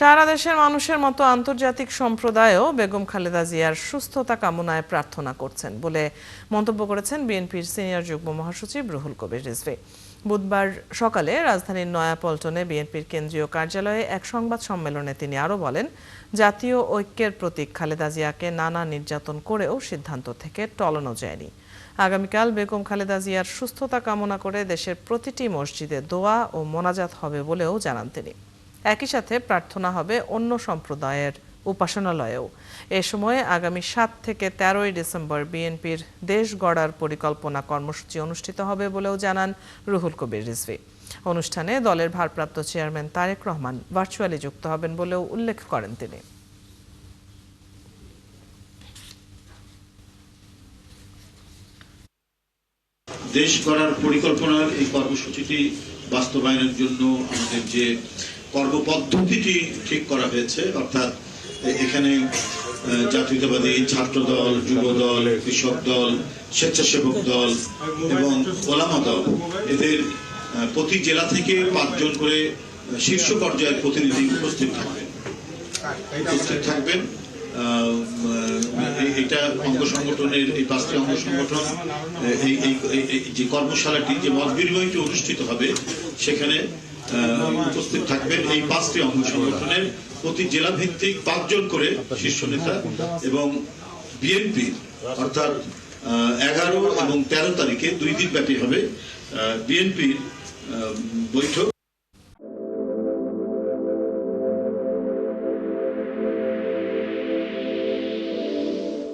সারা দেশের মানুষের মতো আন্তর্জাতিক সম্প্রদায়ও বেগম খালেদা জিয়ার সুস্থতা কামনায় প্রার্থনা করছেন বলে মন্তব্য করেছেন বিএনপির সিনিয়র যুগ্ম মহাসচিব রুহুল কবির রিজভী। বুধবার সকালে রাজধানীর নয়াপল্টনে বিএনপির কেন্দ্রীয় কার্যালয়ে এক সংবাদ সম্মেলনে তিনি আরও বলেন, জাতীয় ঐক্যের প্রতীক খালেদা জিয়াকে নানা নির্যাতন করেও সিদ্ধান্ত থেকে টলানো যায়নি। আগামীকাল বেগম খালেদা জিয়ার সুস্থতা কামনা করে দেশের প্রতিটি মসজিদে দোয়া ও মোনাজাত হবে বলেও জানান তিনি। একই সাথে প্রার্থনা হবে অন্য সম্প্রদায়ের উপাসনালয়েও। এ সময় আগামী 7 থেকে 13 ডিসেম্বর বিএনপির দেশ গড়ার পরিকল্পনা কর্মসূচি অনুষ্ঠিত হবে বলেও জানান রুহুল কবির রিজভী। অনুষ্ঠানে দলের ভারপ্রাপ্ত চেয়ারম্যান তারেক রহমান ভার্চুয়ালি যুক্ত হবেন বলেও উল্লেখ করেন তিনি। দেশ গড়ার পরিকল্পনার এই কর্মসূচিটি বাস্তবায়নের জন্য আমাদের যে কর্মপদ্ধতিটি ঠিক করা হয়েছে, অর্থাৎ এখানে জাতীয়তাবাদী ছাত্র দল, যুব দল, কৃষক দল, স্বেচ্ছাসেবক দল এবং ওলামা দল, এদের প্রতি জেলা থেকে 5 জন করে শীর্ষ পর্যায়ের প্রতিনিধি উপস্থিত থাকবেন। এটা অঙ্গ সংগঠনের এই 5টি অঙ্গ সংগঠন এই যে কর্মশালাটি, যে মত বিনিময়টি অনুষ্ঠিত হবে, সেখানে উপস্থিত থাকবেন এই 5টি অঙ্গ সংগঠনের প্রতি জেলা ভিত্তিক 5 জন করে শীর্ষ নেতা এবং বিএনপির অর্থাৎ 11 এবং 13 তারিখে 2 দিন ব্যাপী হবে বিএনপির বৈঠক।